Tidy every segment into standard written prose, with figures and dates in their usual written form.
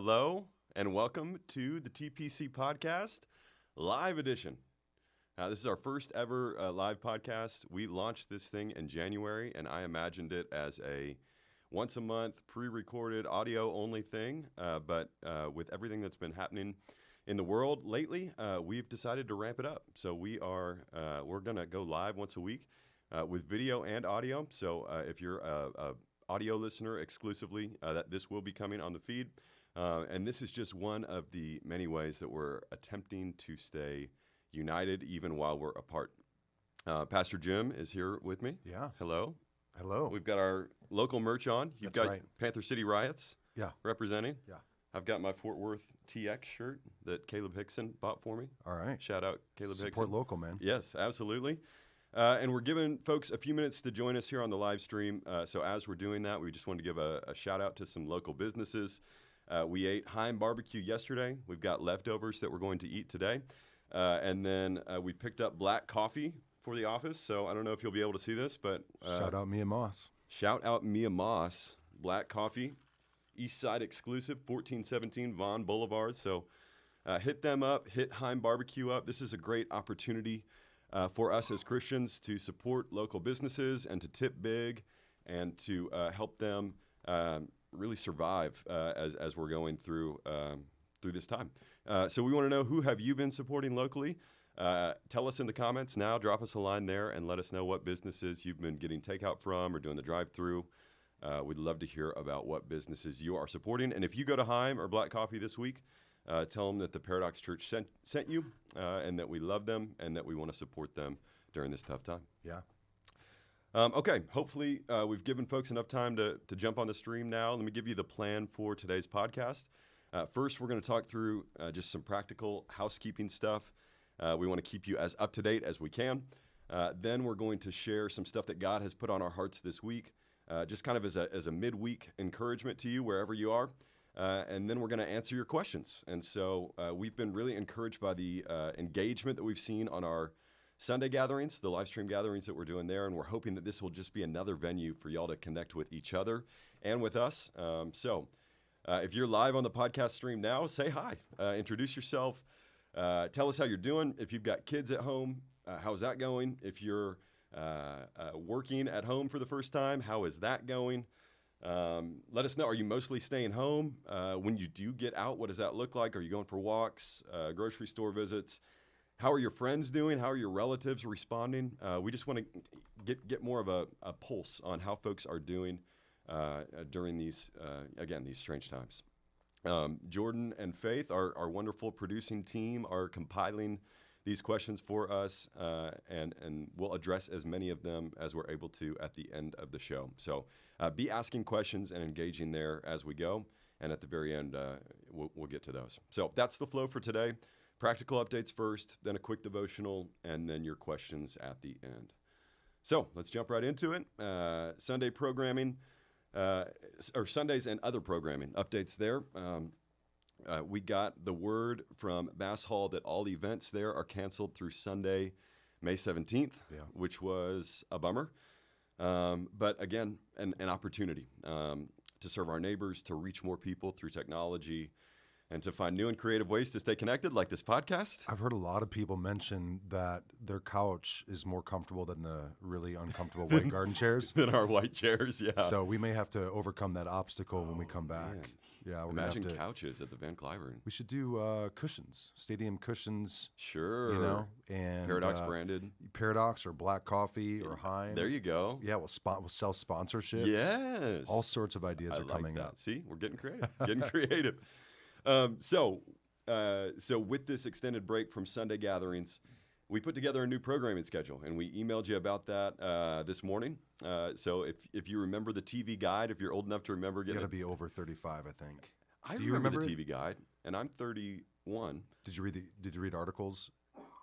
Hello and welcome to the TPC podcast, live edition. This is our first ever live podcast. We launched this thing in January, and I imagined it as a once a month, pre-recorded, audio-only thing. But with everything that's been happening in the world lately, we've decided to ramp it up. So we're going to go live once a week with video and audio. So if you're a audio listener exclusively, this will be coming on the feed. And this is just one of the many ways that we're attempting to stay united even while we're apart. Pastor Jim is here with me. Yeah. Hello. Hello. We've got our local merch on. You've That's got right. Panther City Riots representing. Yeah. I've got my Fort Worth TX shirt that Caleb Hickson bought for me. All right. Shout out Caleb Hickson. Support local, man. Yes, absolutely. And we're giving folks a few minutes to join us here on the live stream. So as we're doing that, we just wanted to give a shout out to some local businesses. We ate Heim barbecue yesterday. We've got leftovers that we're going to eat today. And then we picked up black coffee for the office. So I don't know if you'll be able to see this, but Shout out Mia Moss. shout out Mia Moss, black coffee, East Side exclusive, 1417 Vaughn Boulevard. So hit them up, hit Heim barbecue up. This is a great opportunity for us as Christians to support local businesses and to tip big and to help them really survive as we're going through this time. So we want to know, who have you been supporting locally? Tell us in the comments now. Drop us a line there and let us know what businesses you've been getting takeout from or doing the drive-through. We'd love to hear about what businesses you are supporting. And if you go to Heim or Black Coffee this week, tell them that the Paradox Church sent you and that we love them and that we want to support them during this tough time. Yeah. Okay, hopefully we've given folks enough time to jump on the stream now. Let me give you the plan for today's podcast. First, we're going to talk through just some practical housekeeping stuff. We want to keep you as up to date as we can. Then we're going to share some stuff that God has put on our hearts this week, just kind of as a midweek encouragement to you wherever you are. And then we're going to answer your questions. And so we've been really encouraged by the engagement that we've seen on our Sunday gatherings, the live stream gatherings that we're doing there, and we're hoping that this will just be another venue for y'all to connect with each other and with us. So if you're live on the podcast stream now, say hi, introduce yourself, tell us how you're doing. If you've got kids at home, how's that going? If you're working at home for the first time, how is that going? Let us know, are you mostly staying home? When you do get out, what does that look like? Are you going for walks, grocery store visits? How are your friends doing? How are your relatives responding? We just want to get more of a pulse on how folks are doing during these, again, these strange times. Jordan and Faith, our wonderful producing team, are compiling these questions for us, and we'll address as many of them as we're able to at the end of the show. So be asking questions and engaging there as we go, and at the very end, we'll get to those. So that's the flow for today. Practical updates first, then a quick devotional, and then your questions at the end. So let's jump right into it. Sunday programming, or Sundays and other programming updates there. We got the word from Bass Hall that all events there are canceled through Sunday, May 17th, which was a bummer. But again, an opportunity to serve our neighbors, to reach more people through technology, and to find new and creative ways to stay connected, like this podcast. I've heard a lot of people mention that their couch is more comfortable than the really uncomfortable white garden chairs. Than our white chairs, yeah. So we may have to overcome that obstacle when we come back. Man. Yeah, we're Imagine gonna have to, couches at the Van Cliburn. We should do cushions, stadium cushions. Sure. You know, and Paradox branded. Paradox or Black Coffee or Heim. There you go. Yeah, we'll sell sponsorships. Yes. All sorts of ideas are like coming that. up. See, we're getting creative. Getting creative. So with this extended break from Sunday gatherings, we put together a new programming schedule, and we emailed you about that this morning. So if you remember the TV guide, if you're old enough to remember getting You got to be over 35, I think. I Do you remember the remember TV guide, and I'm 31. Did you read articles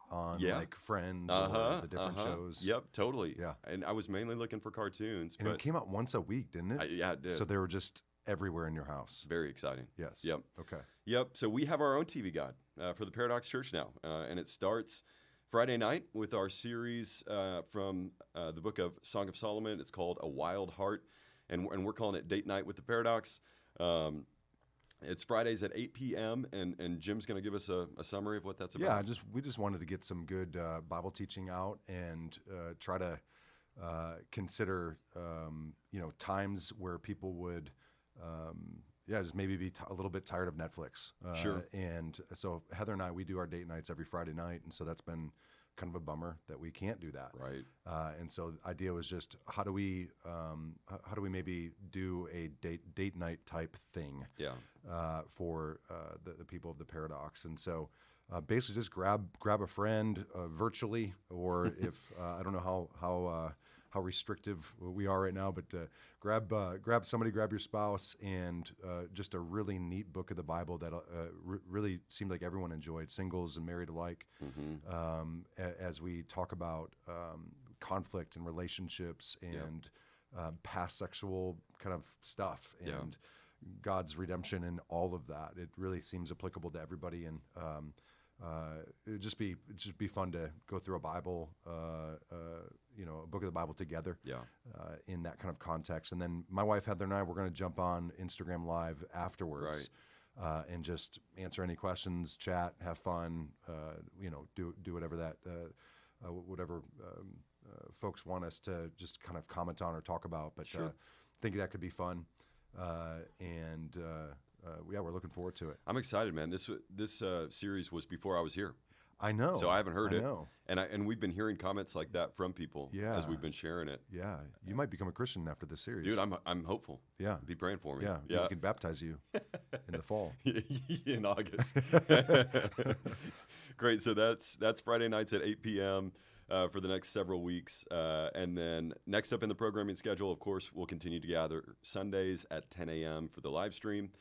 on Yeah. like Friends or the different shows? Yep, totally. Yeah. And I was mainly looking for cartoons, And but it came out once a week, didn't it? yeah, it did. So they were just everywhere in your house. Very exciting. Yes. Yep. Okay. Yep. So we have our own TV guide for the Paradox Church now, and it starts Friday night with our series from the book of Song of Solomon. It's called A Wild Heart, and we're calling it Date Night with the Paradox. It's Fridays at 8 p.m., and Jim's going to give us a summary of what that's about. Yeah, we just wanted to get some good Bible teaching out and try to consider times where people would just maybe be a little bit tired of Netflix. Sure. And so Heather and I, we do our date nights every Friday night, and so that's been kind of a bummer that we can't do that. Right. And so the idea was just how do we maybe do a date night type thing for the people of the Paradox. And so basically just grab a friend virtually, or if I don't know how restrictive we are right now, but grab somebody, grab your spouse, and just a really neat book of the Bible that really seemed like everyone enjoyed, singles and married alike, as we talk about conflict and relationships and past sexual kind of stuff and God's redemption and all of that. It really seems applicable to everybody, and it'd just be fun to go through a Bible, a book of the Bible together, in that kind of context. And then my wife Heather and I, we're going to jump on Instagram Live afterwards, and just answer any questions, chat, have fun, do whatever whatever folks want us to just kind of comment on or talk about. But I think that could be fun, we're looking forward to it. I'm excited, man. This series was before I was here. I know. So I haven't heard it. Know. And we've been hearing comments like that from people as we've been sharing it. Yeah. You might become a Christian after this series. Dude, I'm hopeful. Yeah. Be praying for me. Yeah. We can baptize you in the fall. In August. Great. So that's Friday nights at 8 p.m. For the next several weeks. And then next up in the programming schedule, of course, we'll continue to gather Sundays at 10 a.m. for the live stream.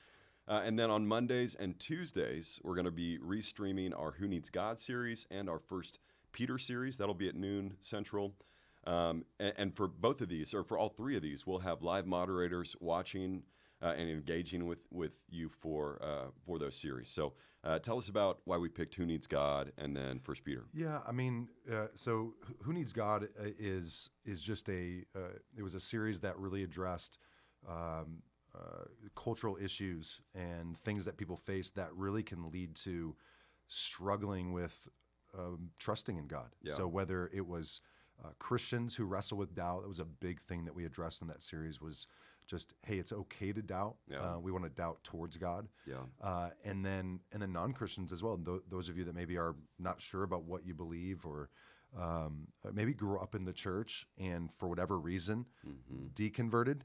And then on Mondays and Tuesdays, we're going to be restreaming our Who Needs God series and our First Peter series. That'll be at noon Central. And for both of these, or for all three of these, we'll have live moderators watching and engaging with you for those series. So tell us about why we picked Who Needs God and then First Peter. Yeah, I mean, so Who Needs God is just it was a series that really addressed cultural issues and things that people face that really can lead to struggling with trusting in God. Yeah. So whether it was Christians who wrestle with doubt, that was a big thing that we addressed in that series, was just, hey, it's okay to doubt. Yeah. We want to doubt towards God. Yeah. And then non-Christians as well. Those of you that maybe are not sure about what you believe, or maybe grew up in the church and for whatever reason deconverted,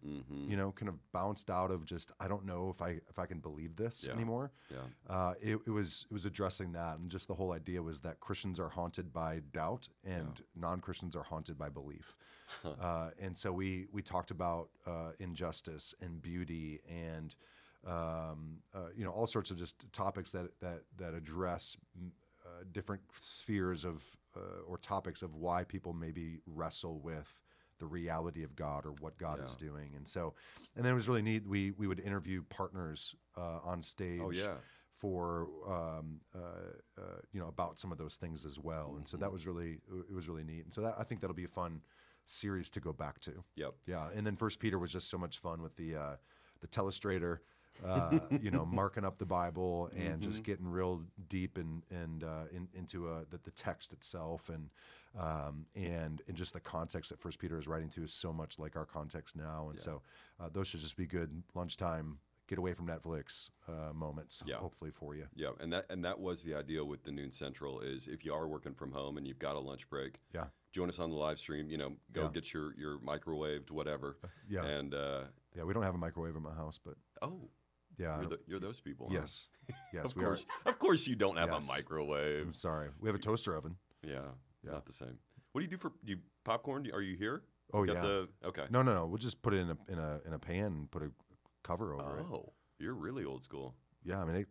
kind of bounced out of just, I don't know if I can believe this anymore. Yeah. It was addressing that, and just the whole idea was that Christians are haunted by doubt and non-Christians are haunted by belief. And so we talked about injustice and beauty and all sorts of just topics that address different spheres of or topics of why people maybe wrestle with the reality of God or what God is doing. And then it was really neat. We would interview partners on stage for about some of those things as well. And so that was really neat. And so I think that'll be a fun series to go back to. Yep. Yeah. And then First Peter was just so much fun with the telestrator. Marking up the Bible and just getting real deep into the text itself, and just the context that First Peter is writing to is so much like our context now, and so those should just be good lunchtime, get away from Netflix moments, hopefully for you. Yeah, and that was the idea with the Noon Central, is if you are working from home and you've got a lunch break, join us on the live stream. Go get your microwaved whatever. And we don't have a microwave in my house, but yeah, you're those people. Huh? Yes, Of course, you don't have a Yes. microwave. I'm sorry, we have a toaster oven. Yeah, not the same. What do you do for popcorn? Are you here? Oh, Got yeah. Okay. No. We'll just put it in a pan and put a cover over it. Oh, you're really old school. Yeah, I mean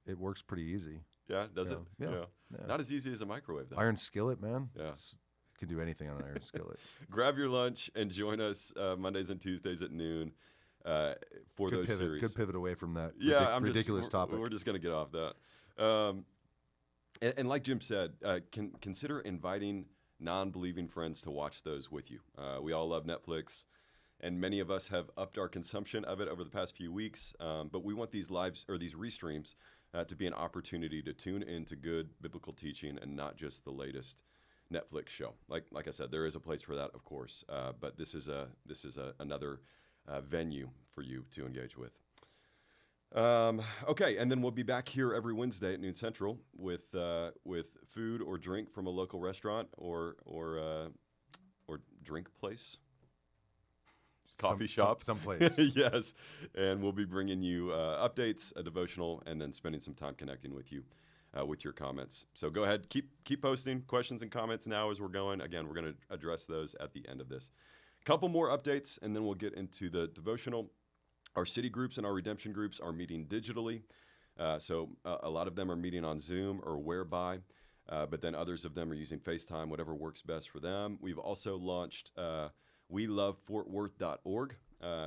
it works pretty easy. Yeah, does it? Yeah. Not as easy as a microwave, though. Iron skillet, man. Yeah. You can do anything on an iron skillet. Grab your lunch and join us Mondays and Tuesdays at noon for those series. Good pivot away from that ridiculous topic. We're just going to get off that. And like Jim said, consider inviting non-believing friends to watch those with you. We all love Netflix, and many of us have upped our consumption of it over the past few weeks. But we want these lives or these restreams to be an opportunity to tune into good biblical teaching and not just the latest Netflix show. Like I said, there is a place for that, of course, but this is another venue for you to engage with. Okay, and then we'll be back here every Wednesday at noon Central with food or drink from a local restaurant or drink place. Coffee shop. Someplace. Yes. And we'll be bringing you updates, a devotional, and then spending some time connecting with you with your comments. So go ahead, keep posting questions and comments now as we're going. Again, we're going to address those at the end of this. Couple more updates, and then we'll get into the devotional. Our city groups and our redemption groups are meeting digitally. So a lot of them are meeting on Zoom or Whereby, but then others of them are using FaceTime, whatever works best for them. We've also launched welovefortworth.org,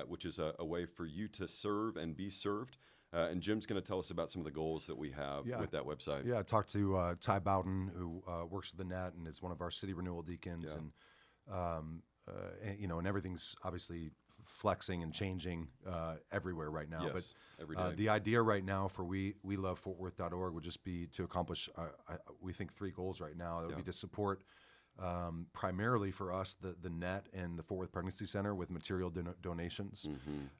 which is a way for you to serve and be served. And Jim's going to tell us about some of the goals that we have with that website. Yeah, I talked to Ty Bowden, who works at the Net and is one of our city renewal deacons. And everything's obviously flexing and changing everywhere right now. Yes, but every day. The idea right now for welovefortworth.org would just be to accomplish, we think, 3 goals right now. That would be to support primarily for us the Net and the Fort Worth Pregnancy Center with material donations,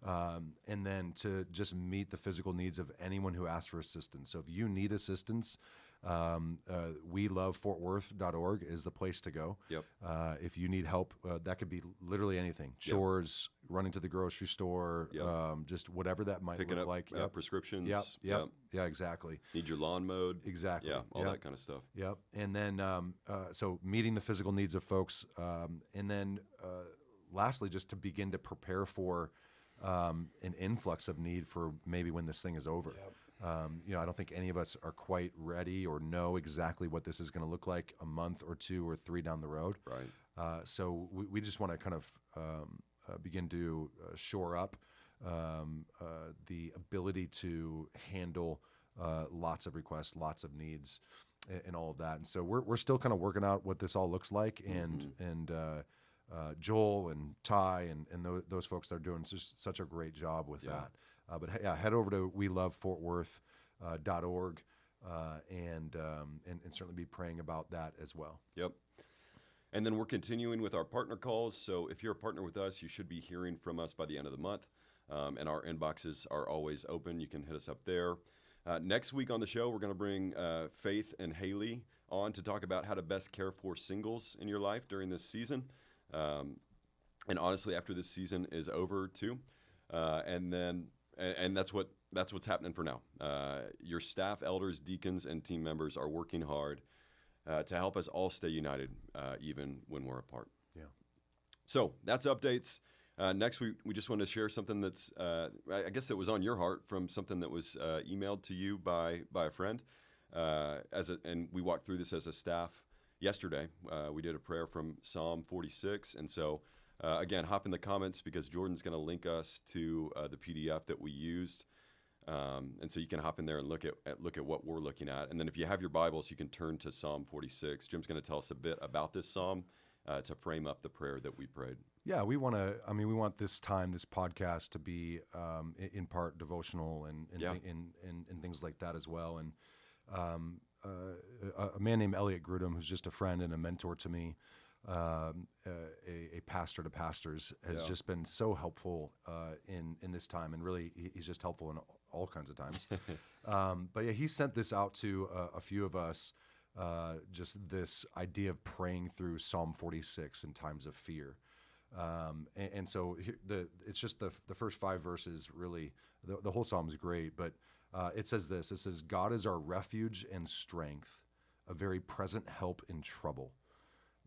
and then to just meet the physical needs of anyone who asks for assistance. So if you need assistance, welovefortworth.org is the place to go. Yep. If you need help, that could be literally anything. Chores, running to the grocery store, just whatever that might Picking look up like. Prescriptions. Yeah, exactly. Need your lawn mowed. Exactly. Yeah, all that kind of stuff. Yep. And then, so meeting the physical needs of folks. And then lastly, just to begin to prepare for an influx of need for maybe when this thing is over. Yep. I don't think any of us are quite ready or know exactly what this is going to look like a month or 2 or 3 down the road. Right. So we just want to kind of begin to shore up the ability to handle lots of requests, lots of needs, and all of that. And so we're still kind of working out what this all looks like. And Joel and Ty and those folks that are doing just such a great job with that. But head over to welovefortworth.org and certainly be praying about that as well. Yep. And then we're continuing with our partner calls. So if you're a partner with us, you should be hearing from us by the end of the month. And our inboxes are always open. You can hit us up there. Next week on the show, we're going to bring Faith and Haley on to talk about how to best care for singles in your life during this season. And honestly, after this season is over too. And that's what's happening for now. Your staff, elders, deacons, and team members are working hard to help us all stay united, even when we're apart. Yeah. So that's updates. Next week, we just wanted to share something that's, I guess that was on your heart from something that was emailed to you by a friend. And we walked through this as a staff yesterday. We did a prayer from Psalm 46, and so. Again, hop in the comments because Jordan's going to link us to the PDF that we used, and so you can hop in there and look at what we're looking at. And then if you have your Bibles, you can turn to Psalm 46. Jim's going to tell us a bit about this psalm to frame up the prayer that we prayed. Yeah, we want this podcast to be in part devotional and things like that as well. And a man named Elliot Grudem, who's just a friend and a mentor to me. A pastor to pastors has just been so helpful in this time, and really he's just helpful in all kinds of times. But yeah, he sent this out to a few of us, just this idea of praying through Psalm 46 in times of fear. And so it's just the first 5 verses. Really, the whole psalm is great, but it says this. It says, "God is our refuge and strength, a very present help in trouble.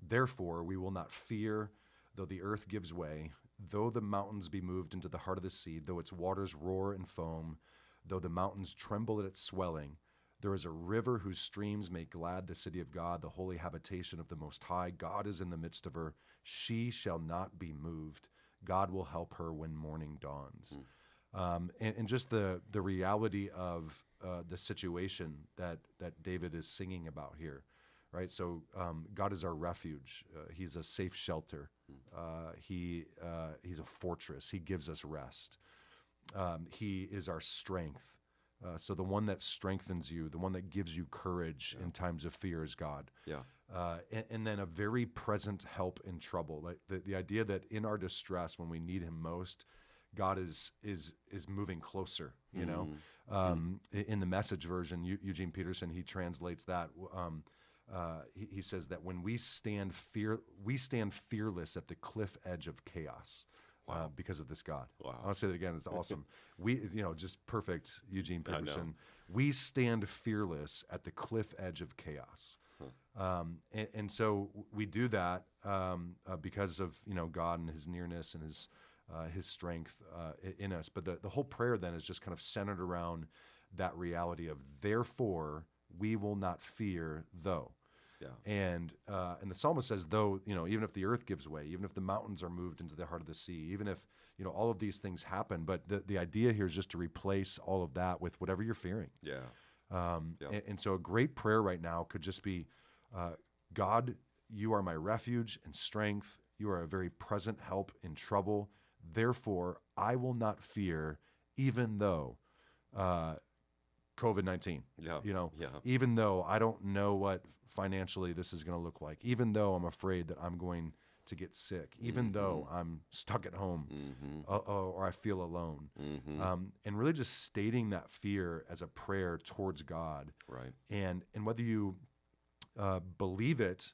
Therefore, we will not fear, though the earth gives way, though the mountains be moved into the heart of the sea, though its waters roar and foam, though the mountains tremble at its swelling. There is a river whose streams make glad the city of God, the holy habitation of the Most High. God is in the midst of her. She shall not be moved. God will help her when morning dawns." And just the reality of the situation that David is singing about here. right? So God is our refuge. He's a safe shelter. He's a fortress. He gives us rest. He is our strength. So the one that strengthens you, the one that gives you courage in times of fear is God. Yeah. And then a very present help in trouble. Like the idea that in our distress, when we need him most, God is moving closer, you know? In the Message version, Eugene Peterson, he translates that. He says that when we stand fearless at the cliff edge of chaos. Wow. Because of this God. Wow. I want to say that again. It's awesome. Just perfect, Eugene Peterson. We stand fearless at the cliff edge of chaos. And so we do that because of, God and his nearness and his strength in us. But the whole prayer then is just kind of centered around that reality of, therefore, we will not fear, though. Yeah. And the psalmist says, though, even if the earth gives way, even if the mountains are moved into the heart of the sea, even if, all of these things happen, but the idea here is just to replace all of that with whatever you're fearing. Yeah. And so a great prayer right now could just be, God, you are my refuge and strength. You are a very present help in trouble. Therefore, I will not fear, even though COVID-19, even though I don't know what financially this is going to look like, even though I'm afraid that I'm going to get sick, even though I'm stuck at home or I feel alone. And really just stating that fear as a prayer towards God. Right. And whether you believe it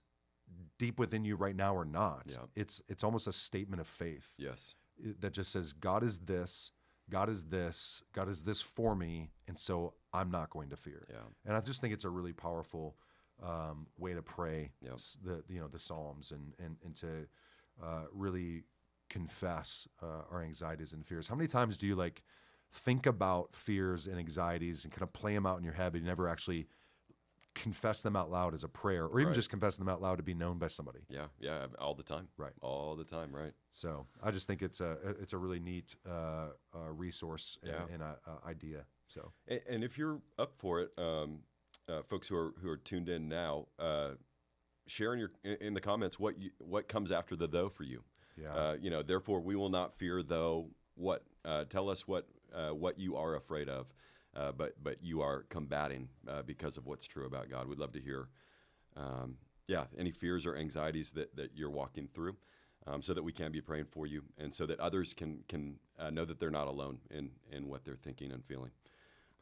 deep within you right now or not, it's almost a statement of faith. Yes. That just says, God is this, God is this, God is this for me, and so I'm not going to fear. Yeah. And I just think it's a really powerful way to pray the Psalms and to really confess our anxieties and fears. How many times do you think about fears and anxieties and kind of play them out in your head, but you never actually confess them out loud as a prayer, or even just confess them out loud to be known by somebody? Yeah, all the time. Right. All the time, right. So I just think it's a really neat resource and idea. So, and if you're up for it, folks who are tuned in now, share in the comments what comes after the though for you. Yeah. Therefore we will not fear, though what. Tell us what you are afraid of. But you are combating because of what's true about God. We'd love to hear, any fears or anxieties that you're walking through, so that we can be praying for you, and so that others can know that they're not alone in what they're thinking and feeling.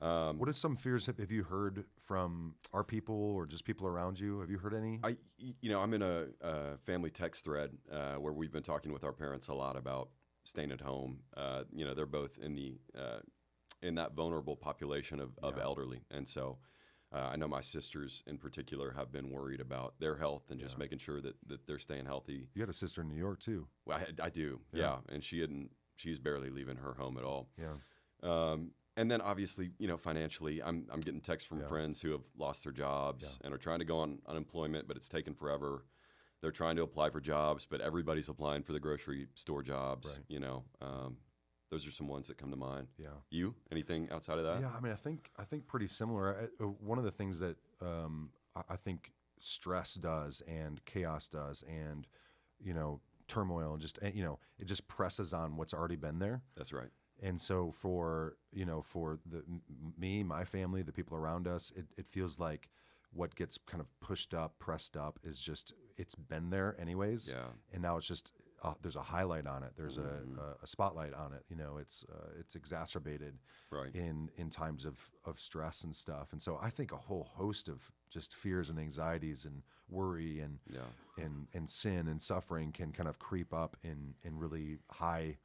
What are some fears have you heard from our people or just people around you? Have you heard any? I'm in a family text thread where we've been talking with our parents a lot about staying at home. They're both in that vulnerable population of elderly. And so I know my sisters in particular have been worried about their health and just making sure that they're staying healthy. You had a sister in New York too. Well, I do. Yeah. And she's barely leaving her home at all. Yeah. And then obviously, financially, I'm getting texts from friends who have lost their jobs and are trying to go on unemployment, but it's taken forever. They're trying to apply for jobs, but everybody's applying for the grocery store jobs, Those are some ones that come to mind. Yeah. You? Anything outside of that? Yeah, I mean, I think pretty similar. One of the things that I think stress does and chaos does and, turmoil and it just presses on what's already been there. That's right. And so for me, my family, the people around us, it feels like what gets kind of pushed up, pressed up is just, it's been there anyways. Yeah. And now it's just, there's a highlight on it. There's a spotlight on it. It's exacerbated in times of stress and stuff. And so I think a whole host of just fears and anxieties and worry and sin and suffering can kind of creep up in really high,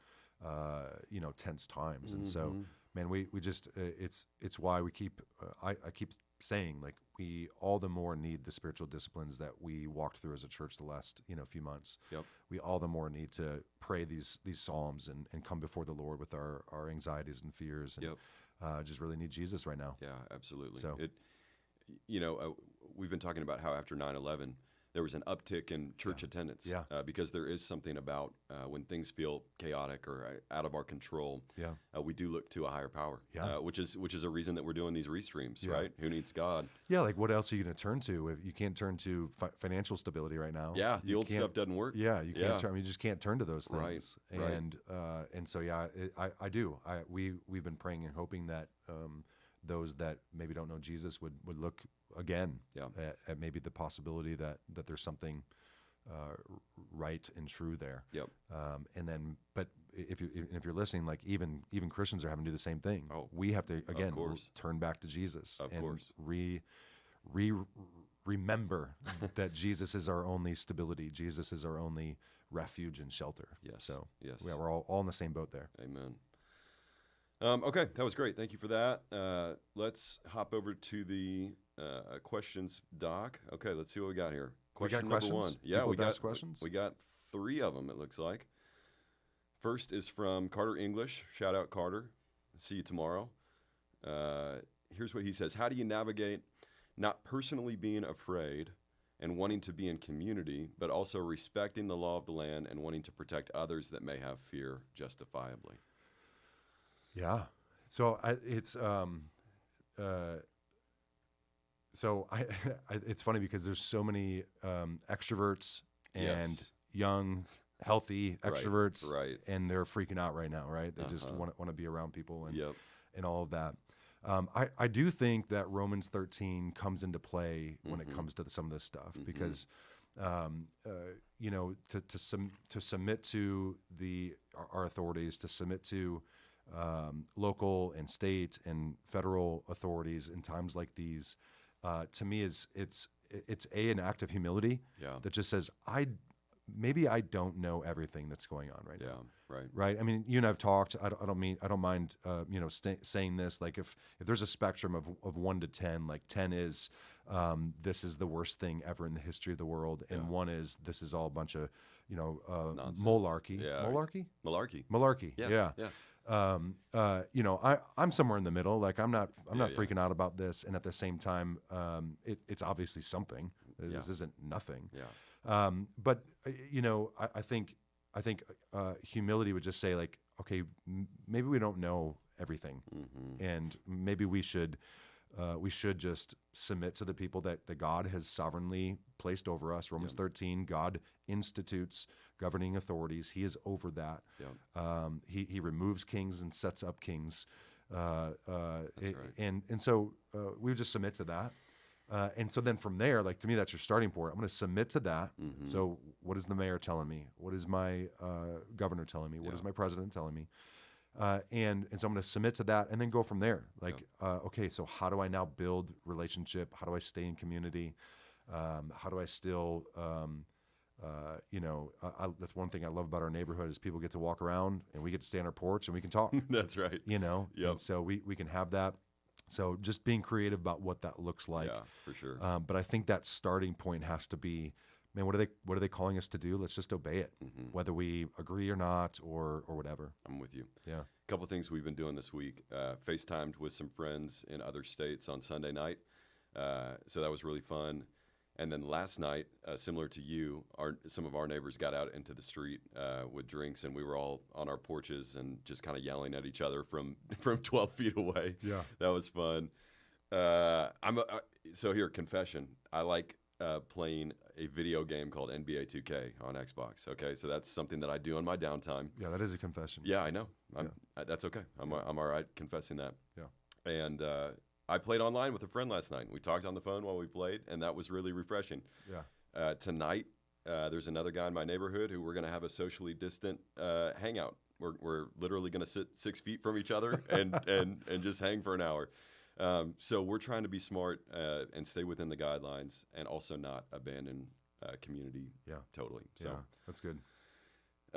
tense times. And so, man, we just, it's why we keep, I keep saying, we all the more need the spiritual disciplines that we walked through as a church the last few months. Yep. We all the more need to pray these psalms and come before the Lord with our anxieties and fears, and just really need Jesus right now. Yeah, absolutely. So we've been talking about how after 9/11 there was an uptick in church attendance. Because there is something about when things feel chaotic or out of our control, we do look to a higher power, which is a reason that we're doing these restreams, right? Who needs God? Yeah, like what else are you going to turn to if you can't turn to financial stability right now? Yeah, the old stuff doesn't work. Yeah, you can't. You just can't turn to those things. Right. And so I do. We've been praying and hoping that those that maybe don't know Jesus would look again at maybe the possibility that there's something right and true there. Yep. And then, but if you're listening, like even Christians are having to do the same thing. Oh, we have to again turn back to Jesus and remember that Jesus is our only stability. Jesus is our only refuge and shelter. Yes. So yes, we're all in the same boat there. Amen. Okay, that was great. Thank you for that. Let's hop over to the questions doc. Okay, let's see what we got here. Question number one. Yeah, we got questions. We got 3 of them. It looks like. First is from Carter English. Shout out Carter. See you tomorrow. Here's what he says: how do you navigate not personally being afraid and wanting to be in community, but also respecting the law of the land and wanting to protect others that may have fear justifiably? Yeah. So it's funny because there's so many extroverts and young, healthy extroverts, and they're freaking out right now, right? They just want to be around people and all of that. I do think that Romans 13 comes into play when it comes to some of this stuff because to submit to our authorities, to submit to local and state and federal authorities in times like these, to me it's an act of humility that just says maybe I don't know everything that's going on right now. Right. I mean, you and I've talked. I don't mind saying this. Like if there's a spectrum of 1 to 10, like 10 is this is the worst thing ever in the history of the world, and 1 is this is all a bunch of malarkey. Malarkey. Yeah. I'm somewhere in the middle. Like I'm not freaking out about this, and at the same time, it's obviously something. This isn't nothing. But I think humility would just say like, okay, maybe we don't know everything, and maybe we should just submit to the people that God has sovereignly placed over us. Romans 13, God institutes governing authorities. He is over that. He removes kings and sets up kings. And so we would just submit to that. And so then from there, like to me, that's your starting point. I'm going to submit to that. So what is the mayor telling me? What is my governor telling me? What is my president telling me? And so I'm going to submit to that and then go from there. Like, okay, so how do I now build relationship? How do I stay in community? How do I still, that's one thing I love about our neighborhood is people get to walk around and we get to stay on our porch and we can talk. That's right. And so we can have that. So just being creative about what that looks like. Yeah, for sure. But I think that starting point has to be, man, what are they calling us to do? Let's just obey it, whether we agree or not, or whatever. I'm with you. Yeah. A couple of things we've been doing this week. FaceTimed with some friends in other states on Sunday night. So that was really fun. And then last night, similar to you, some of our neighbors got out into the street with drinks, and we were all on our porches and just kind of yelling at each other from 12 feet away. Yeah, that was fun. So here, confession. I like playing a video game called NBA 2K on Xbox. Okay, so that's something that I do in my downtime. Yeah, that is a confession. Yeah, I know. That's okay. I'm all right confessing that. Yeah, and. I played online with a friend last night. We talked on the phone while we played, and that was really refreshing. Yeah. Tonight, there's another guy in my neighborhood who we're going to have a socially distant hangout. We're literally going to sit 6 feet from each other and just hang for an hour. So we're trying to be smart and stay within the guidelines and also not abandon community totally. So that's good.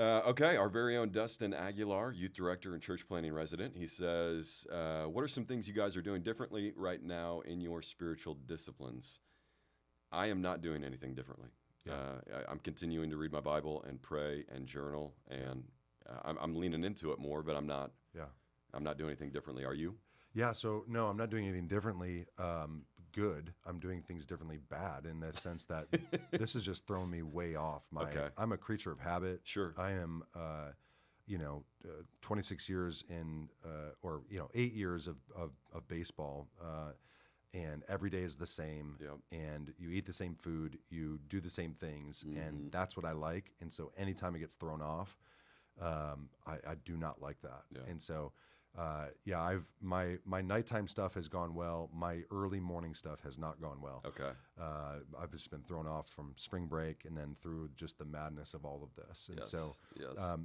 Okay, our very own Dustin Aguilar, youth director and church planning resident. He says, what are some things you guys are doing differently right now in your spiritual disciplines? I am not doing anything differently. I'm continuing to read my Bible and pray and journal, and I'm leaning into it more, but I'm not doing anything differently. Are you? Yeah, so no, I'm not doing anything differently. good. I'm doing things differently bad in the sense that this has just thrown me way off. I'm a creature of habit. Sure. I am, 26 years in, 8 years of baseball, and every day is the same. Yep. And you eat the same food, you do the same things, and that's what I like. And so anytime it gets thrown off, I do not like that. Yeah. And so, my nighttime stuff has gone well. My early morning stuff has not gone well. Okay. I've just been thrown off from spring break and then through just the madness of all of this. And so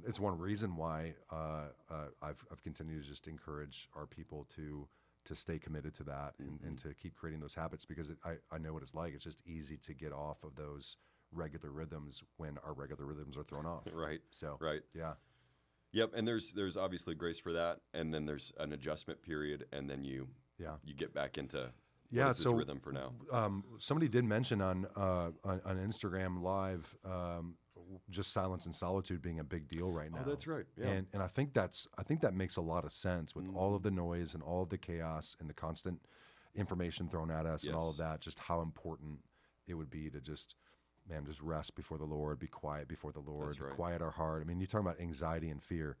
it's one reason why I've continued to just encourage our people to stay committed to that and to keep creating those habits, because I know what it's like. It's just easy to get off of those regular rhythms when our regular rhythms are thrown off. Right. So, right. Yeah. Yep, and there's obviously grace for that, and then there's an adjustment period, and then you get back into this rhythm for now. Somebody did mention on Instagram Live just silence and solitude being a big deal right now. Oh, that's right. Yeah. And I think that makes a lot of sense with all of the noise and all of the chaos and the constant information thrown at us and all of that. Just how important it would be to just rest before the Lord, be quiet before the Lord, quiet our heart. I mean, you talk about anxiety and fear.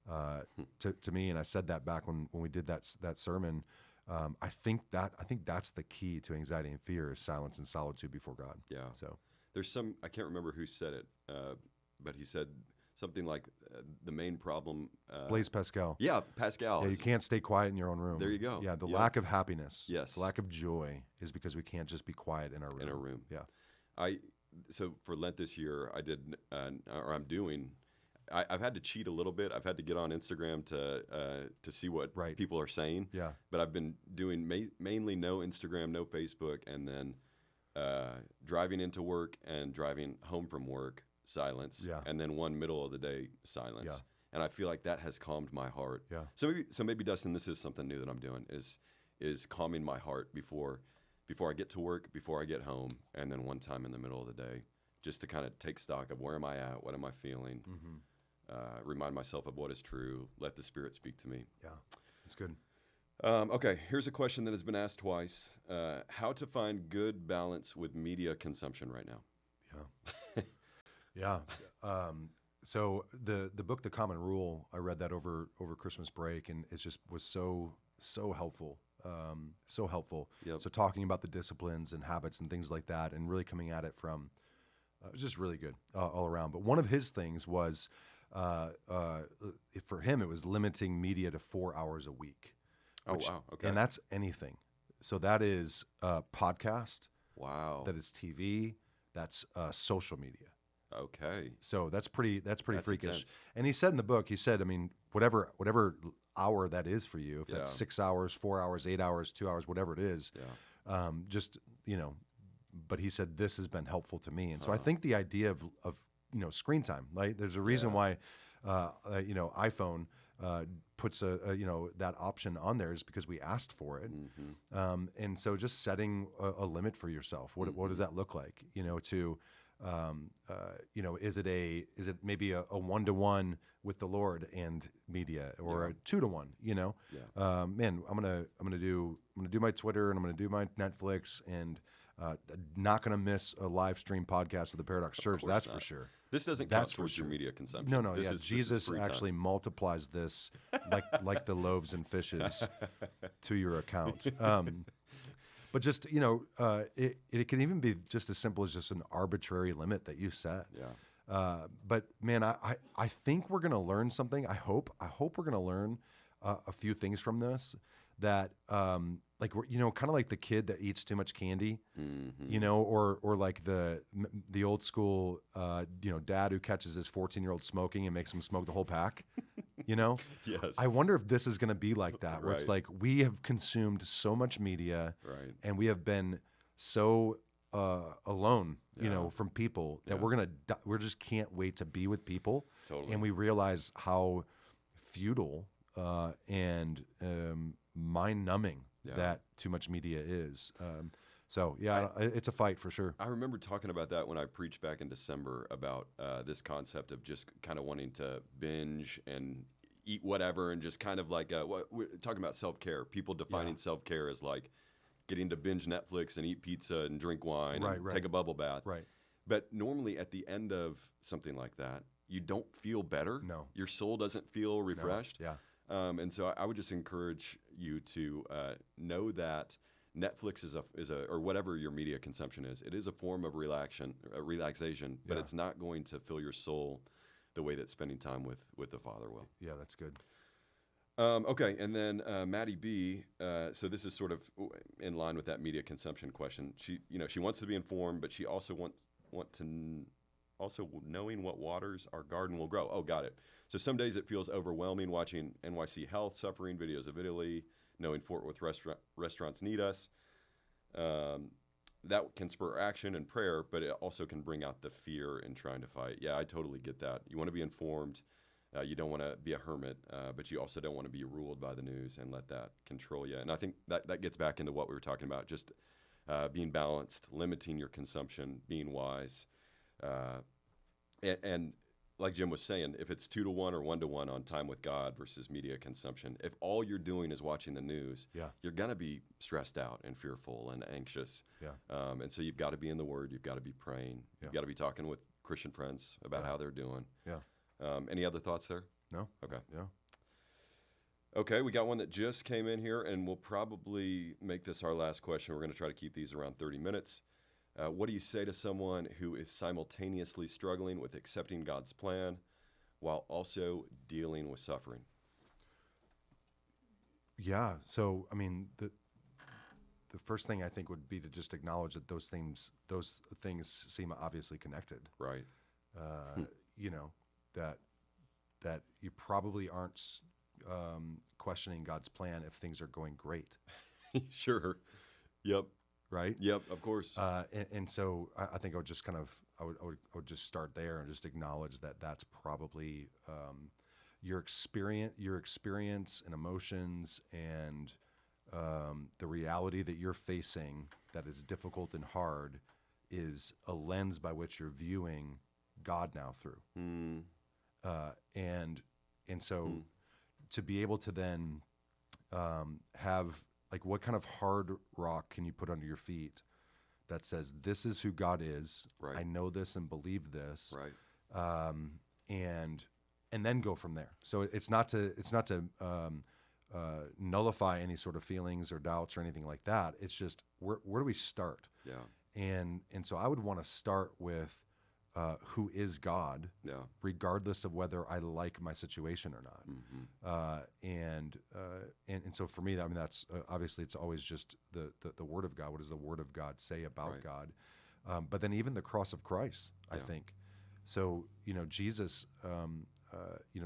To me, and I said that back when we did that sermon. I think that's the key to anxiety and fear is silence and solitude before God. Yeah. So there's I can't remember who said it, but he said something like the main problem. Blaise Pascal. Yeah, Pascal. Yeah, you can't stay quiet in your own room. There you go. Yeah, the lack of happiness. Yes. The lack of joy is because we can't just be quiet in our room. In a room. Yeah. So for Lent this year, I did, or I'm doing. I've had to cheat a little bit. I've had to get on Instagram to see what people are saying. Yeah. But I've been doing mainly no Instagram, no Facebook, and then driving into work and driving home from work, silence. Yeah. And then one middle of the day, silence. Yeah. And I feel like that has calmed my heart. Yeah. So maybe Dustin, this is something new that I'm doing is calming my heart before I get to work, before I get home, and then one time in the middle of the day, just to kind of take stock of where am I at, what am I feeling, remind myself of what is true, let the Spirit speak to me. Yeah, that's good. Okay, here's a question that has been asked twice. How to find good balance with media consumption right now? Yeah. Yeah. So the book, The Common Rule, I read that over Christmas break, and it just was so helpful. So helpful. Yep. So talking about the disciplines and habits and things like that, and really coming at it from, it was just really good all around. But one of his things was, for him, it was limiting media to 4 hours a week. Wow. Okay. And that's anything. So that is podcast. Wow. That is TV. That's social media. Okay. So that's pretty freakish. Intense. And he said in the book, I mean, whatever hour that is for you, if that's 6 hours, 4 hours, 8 hours, 2 hours, whatever it is, but he said, this has been helpful to me. And so I think the idea of screen time, right? There's a reason why, iPhone puts that option on there is because we asked for it. Mm-hmm. And so just setting a limit for yourself, what does that look like? Is it maybe a 1-to-1 with the Lord and media, or a 2-to-1? Man, I'm gonna do my Twitter and I'm gonna do my Netflix, and not gonna miss a live stream podcast of the Paradox Church. That's for sure. This doesn't count towards your media consumption. No, Jesus actually multiplies this like the loaves and fishes to your account. But just, it can even be just as simple as just an arbitrary limit that you set. Yeah. But man, I think we're going to learn something. I hope we're going to learn a few things from this that, like, we're, kind of like the kid that eats too much candy, or like the old school, dad who catches his 14-year-old smoking and makes him smoke the whole pack. Yes. I wonder if this is going to be like that, where it's like we have consumed so much media, and we have been so alone, from people that we just can't wait to be with people. Totally. And we realize how futile and mind-numbing that too much media is. It's a fight for sure. I remember talking about that when I preached back in December about this concept of just kind of wanting to binge and eat whatever, and just kind of like we're talking about self-care. People defining self-care as like getting to binge Netflix and eat pizza and drink wine and take a bubble bath. Right. But normally at the end of something like that, you don't feel better. No. Your soul doesn't feel refreshed. No. Yeah. And so I would just encourage you to know that Netflix is a or whatever your media consumption is, it is a form of relaxation, but it's not going to fill your soul the way that spending time with the Father will. Yeah, that's good. Okay, and then Maddie B. So this is sort of in line with that media consumption question. She wants to be informed, but she also also knowing what waters our garden will grow. Oh, got it. So some days it feels overwhelming watching NYC Health suffering, videos of Italy, knowing Fort Worth restaurants need us. That can spur action and prayer, but it also can bring out the fear in trying to fight. Yeah, I totally get that. You want to be informed. You don't want to be a hermit, but you also don't want to be ruled by the news and let that control you. And I think that gets back into what we were talking about, just being balanced, limiting your consumption, being wise. And like Jim was saying, if it's 2-1 or 1-1 on time with God versus media consumption, if all you're doing is watching the news, you're going to be stressed out and fearful and anxious. And so you've got to be in the Word. You've got to be praying. You've got to be talking with Christian friends about how they're doing. Any other thoughts there? No. Okay. Yeah. Okay, we got one that just came in here, and we'll probably make this our last question. We're going to try to keep these around 30 minutes. What do you say to someone who is simultaneously struggling with accepting God's plan while also dealing with suffering? Yeah. So, I mean, the first thing I think would be to just acknowledge that those things seem obviously connected. Right. You know, that you probably aren't questioning God's plan if things are going great. Sure. Yep. Right. Yep. Of course. And so I think I would just I would just start there and just acknowledge that that's probably your experience and emotions and the reality that you're facing that is difficult and hard is a lens by which you're viewing God now through. And so to be able to then have, like, what kind of hard rock can you put under your feet that says, this is who God is. Right. I know this and believe this. Right. And then go from there. So it's not to nullify any sort of feelings or doubts or anything like that. It's just, where do we start? Yeah. And so I would want to start with who is God, regardless of whether I like my situation or not. And so for me, I mean, that's obviously it's always just the Word of God. What does the Word of God say about God? But then even the cross of Christ, I think. So Jesus,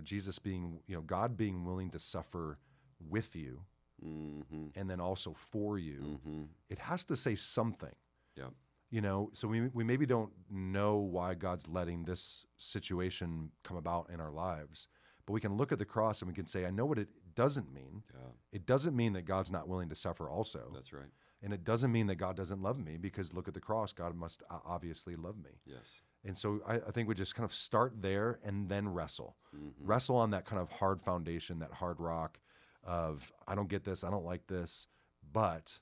Jesus being God being willing to suffer with you, and then also for you. It has to say something. Yeah. So we maybe don't know why God's letting this situation come about in our lives, but we can look at the cross and we can say, I know what it doesn't mean. It doesn't mean that God's not willing to suffer also. That's right. And it doesn't mean that God doesn't love me, because look at the cross. God must obviously love me. Yes. And so I think we just kind of start there and then wrestle. Wrestle on that kind of hard foundation, that hard rock of, I don't get this, I don't like this, but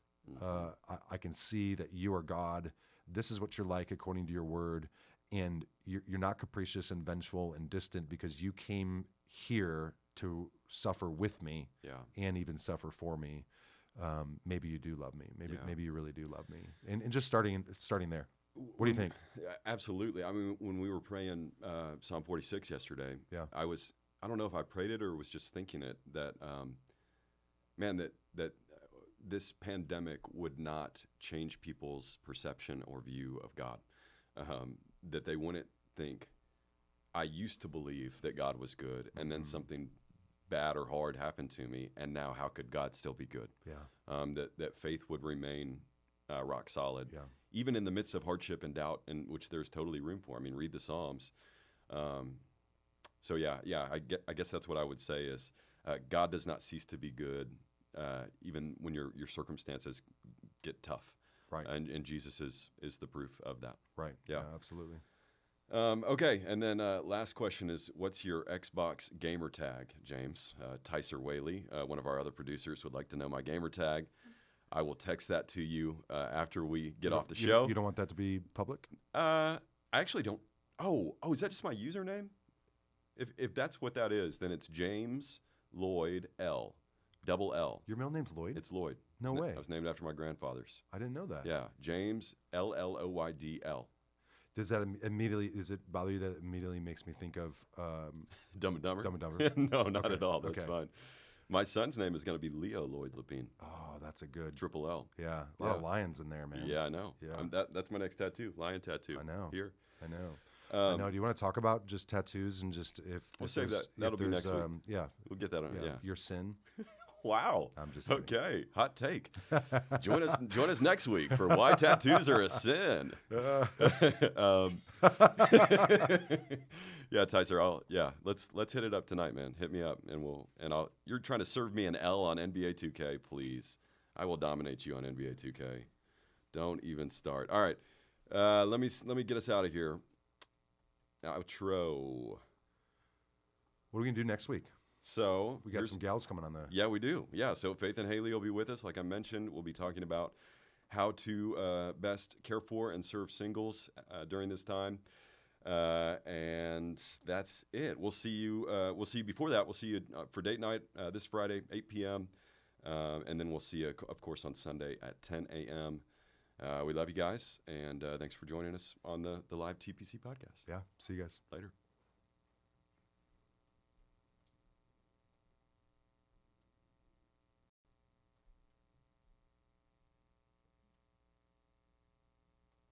I can see that you are God. This is what you're like according to your word, and you're not capricious and vengeful and distant, because you came here to suffer with me and even suffer for me. Maybe you do love me. Maybe you really do love me. And just starting there. What do you think? Absolutely. I mean, when we were praying Psalm 46 yesterday, I don't know if I prayed it or was just thinking it, that that this pandemic would not change people's perception or view of God. That they wouldn't think, I used to believe that God was good, and then something bad or hard happened to me, and now how could God still be good? That faith would remain rock solid, even in the midst of hardship and doubt, in which there's totally room for. I mean, read the Psalms. So I guess that's what I would say is, God does not cease to be good, even when your circumstances get tough. Right. And Jesus is the proof of that. Right. Yeah, absolutely. Okay, and then last question is, what's your Xbox gamer tag, James? Tyser Whaley, one of our other producers, would like to know my gamer tag. I will text that to you after we get off the show. You don't want that to be public? I actually don't. Oh, is that just my username? If that's what that is, then it's James Lloyd L. Double L. Your middle name's Lloyd? It's Lloyd. No way. I was named after my grandfather's. I didn't know that. Yeah, James Lloydl. Does that immediately? Does it bother you that it immediately makes me think of Dumb and Dumber? Dumb and Dumber? No, not Okay, at all. That's okay. fine. My son's name is going to be Leo Lloyd Lapine. Oh, that's a good. Triple L. Yeah, a lot of lions in there, man. Yeah, I know. Yeah. That's my next tattoo. Lion tattoo. I know. Here. I know. I know. Do you want to talk about just tattoos and just if We'll if save there's- that. That'll if be there's, next week. Yeah. We'll get that on. Yeah. Your sin. Wow. I'm just kidding. Okay. Hot take. Join us next week for why tattoos are a sin. Yeah, Tyser. Let's hit it up tonight, man. Hit me up, and you're trying to serve me an L on NBA 2K, please. I will dominate you on NBA 2K. Don't even start. All right. Let me get us out of here. Outro. What are we gonna do next week? So We got some gals coming on there. Yeah, we do. Yeah, so Faith and Haley will be with us. Like I mentioned, we'll be talking about how to best care for and serve singles during this time. And that's it. We'll see you. We'll see you before that. We'll see you for date night this Friday, 8 p.m. And then we'll see you, of course, on Sunday at 10 a.m. We love you guys, and thanks for joining us on the live TPC podcast. Yeah. See you guys Later.